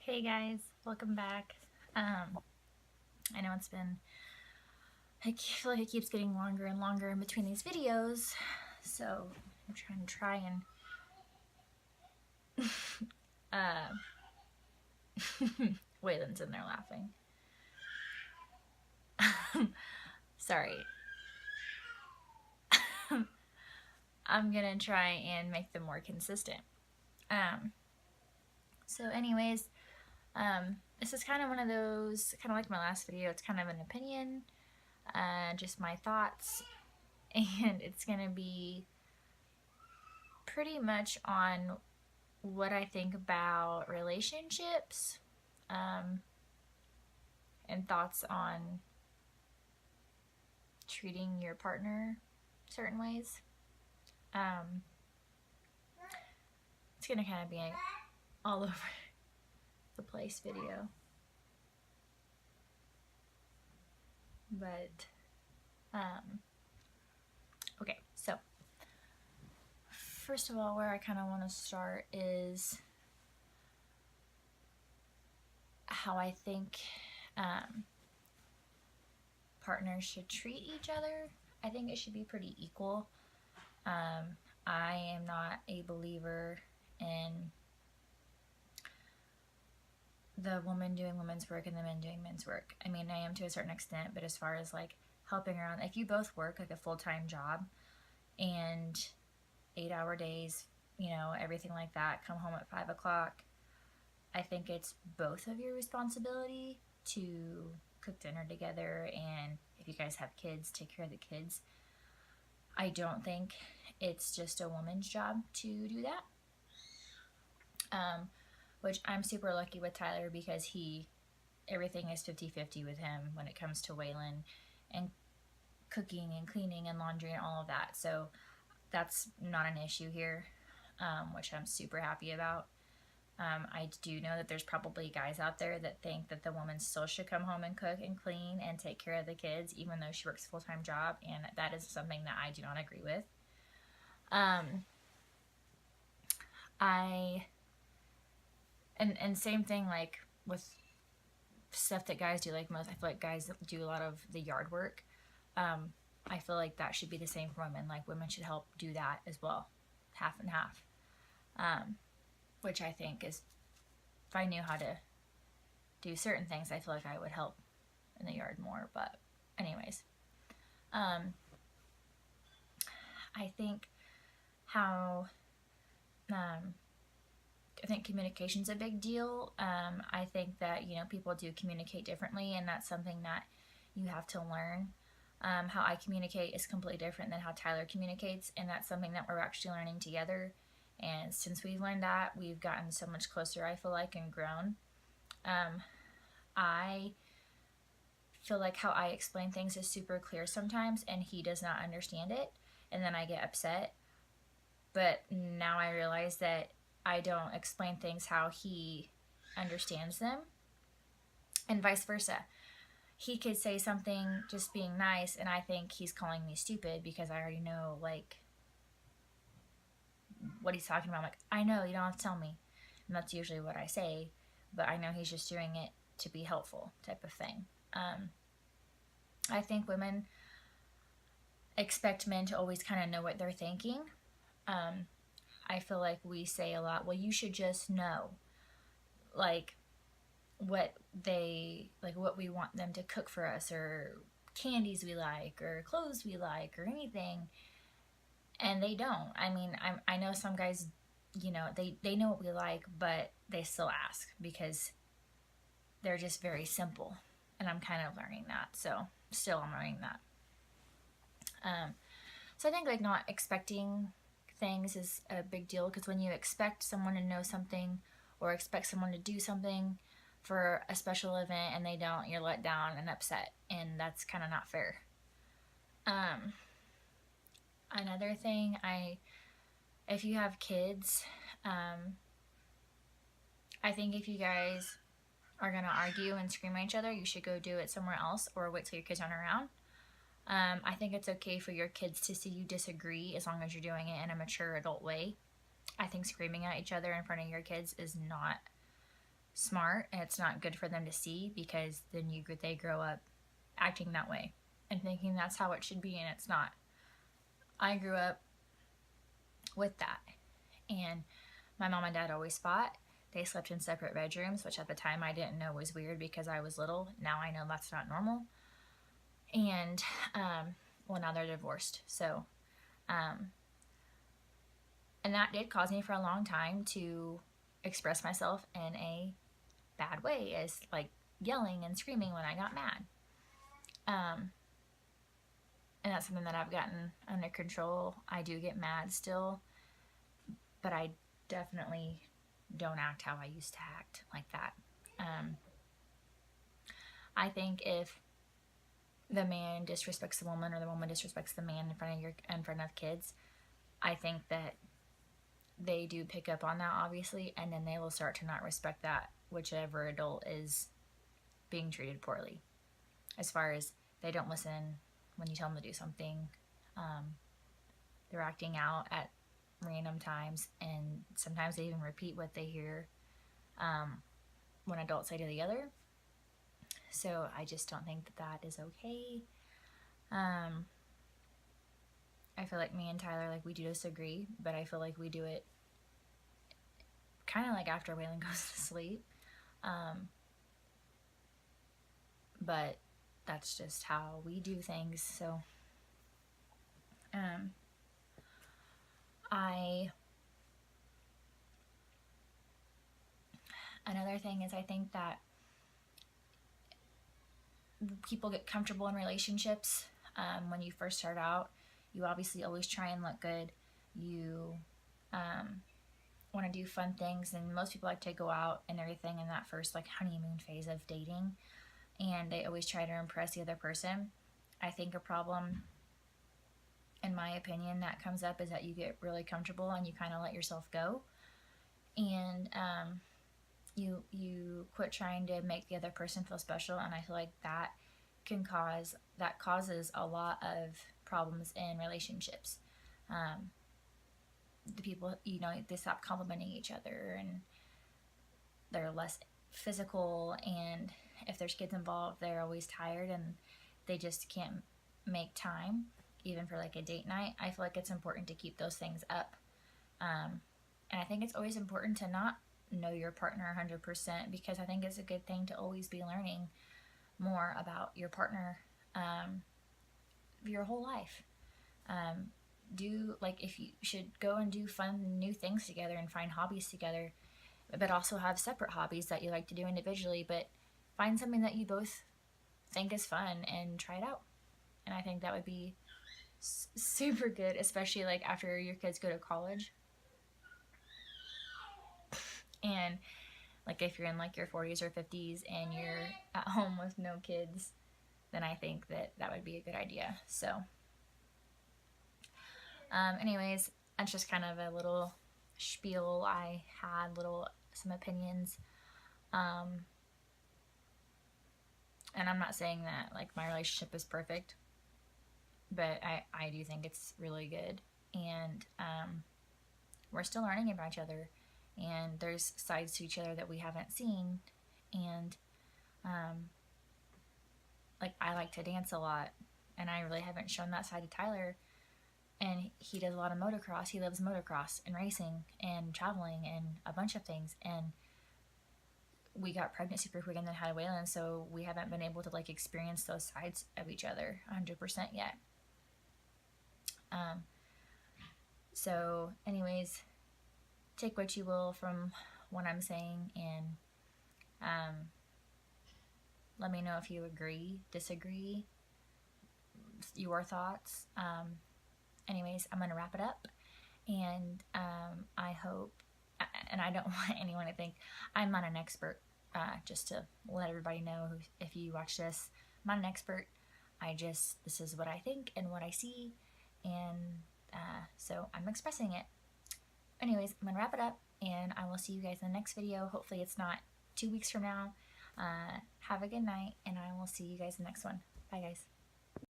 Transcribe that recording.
Hey guys, welcome back. I know I feel like it keeps getting longer and longer in between these videos, so I'm trying to uh, Waylon's in there laughing. Sorry. I'm gonna try and make them more consistent. Um, so anyways, this is kind of one of those, kind of like my last video, it's kind of an opinion, just my thoughts, and it's gonna be pretty much on what I think about relationships, um, and thoughts on treating your partner certain ways. Um, it's gonna kind of be an all over the place video, but okay. So first of all, where I kind of want to start is how I think partners should treat each other. I think it should be pretty equal. I am not a believer in the woman doing women's work and the men doing men's work. I mean, I am to a certain extent, but as far as like helping around, if you both work like a full-time job and 8-hour days, everything like that, come home at 5 o'clock, I think it's both of your responsibility to cook dinner together, and if you guys have kids, take care of the kids. I don't think it's just a woman's job to do that. Which I'm super lucky with Tyler because everything is 50-50 with him when it comes to Waylon and cooking and cleaning and laundry and all of that. So that's not an issue here, which I'm super happy about. I do know that there's probably guys out there that think that the woman still should come home and cook and clean and take care of the kids even though she works a full-time job, and that is something that I do not agree with. And same thing like with stuff that guys do, like I feel like guys do a lot of the yard work. I feel like that should be the same for women. Like women should help do that as well, half and half. Which I think is, if I knew how to do certain things, I feel like I would help in the yard more. But anyways, I think how I think communication's a big deal. I think that people do communicate differently, and that's something that you have to learn. How I communicate is completely different than how Tyler communicates, and that's something that we're actually learning together. And since we've learned that, we've gotten so much closer, I feel like, and grown. I feel like how I explain things is super clear sometimes, and he does not understand it, and then I get upset. But now I realize that I don't explain things how he understands them, and vice versa. He could say something just being nice, and I think he's calling me stupid because I already know, like, what he's talking about. I'm like, I know, you don't have to tell me. And that's usually what I say, but I know he's just doing it to be helpful, type of thing. I think women expect men to always kind of know what they're thinking. I feel like we say a lot, well, you should just know, like, what we want them to cook for us, or candies we like, or clothes we like, or anything. And they don't. I mean, I know some guys, they know what we like, but they still ask because they're just very simple. And I'm kind of learning that. So still I'm learning that. So I think like not expecting things is a big deal, because when you expect someone to know something or expect someone to do something for a special event and they don't, you're let down and upset, and that's kind of not fair. Another thing, if you have kids, I think if you guys are going to argue and scream at each other, you should go do it somewhere else or wait till your kids aren't around. I think it's okay for your kids to see you disagree as long as you're doing it in a mature adult way. I think screaming at each other in front of your kids is not smart, and it's not good for them to see, because then they grow up acting that way and thinking that's how it should be, and it's not. I grew up with that, and my mom and dad always fought. They slept in separate bedrooms, which at the time I didn't know was weird because I was little. Now I know that's not normal. And well, now they're divorced. So and that did cause me for a long time to express myself in a bad way, as like yelling and screaming when I got mad. And that's something that I've gotten under control. I do get mad still, but I definitely don't act how I used to act like that. I think if the man disrespects the woman, or the woman disrespects the man in front of kids, I think that they do pick up on that, obviously, and then they will start to not respect that whichever adult is being treated poorly. As far as they don't listen when you tell them to do something, they're acting out at random times, and sometimes they even repeat what they hear when adults say to the other. So I just don't think that that is okay. I feel like me and Tyler, like, we do disagree, but I feel like we do it kind of like after Waylon goes to sleep. But that's just how we do things. So another thing is, I think that people get comfortable in relationships when you first start out. You obviously always try and look good. You want to do fun things, and most people like to go out and everything in that first like honeymoon phase of dating, and they always try to impress the other person. I think a problem, in my opinion, that comes up is that you get really comfortable and you kind of let yourself go, and you quit trying to make the other person feel special. And I feel like that causes a lot of problems in relationships. The people, they stop complimenting each other, and they're less physical, and if there's kids involved, they're always tired, and they just can't make time even for like a date night. I feel like it's important to keep those things up, and I think it's always important to not know your partner 100%, because I think it's a good thing to always be learning more about your partner your whole life. If you should go and do fun new things together and find hobbies together, but also have separate hobbies that you like to do individually, but find something that you both think is fun and try it out. And I think that would be super good, especially like after your kids go to college. And like if you're in like your 40s or 50s and you're at home with no kids, then I think that that would be a good idea. So anyways, that's just kind of a little spiel I had, some opinions. And I'm not saying that like my relationship is perfect, but I do think it's really good. And we're still learning about each other, and there's sides to each other that we haven't seen. And like, I like to dance a lot, and I really haven't shown that side to Tyler. And he does a lot of motocross. He loves motocross and racing and traveling and a bunch of things. And we got pregnant super quick and then had a Waylon, so we haven't been able to like experience those sides of each other 100% yet. So anyways, take what you will from what I'm saying, and let me know if you agree, disagree, your thoughts. Anyways, I'm gonna wrap it up, and I hope, and I don't want anyone to think I'm not an expert, just to let everybody know, if you watch this, I'm not an expert. This is what I think and what I see, and so I'm expressing it. Anyways, I'm gonna wrap it up, and I will see you guys in the next video. Hopefully it's not 2 weeks from now. Have a good night, and I will see you guys in the next one. Bye, guys.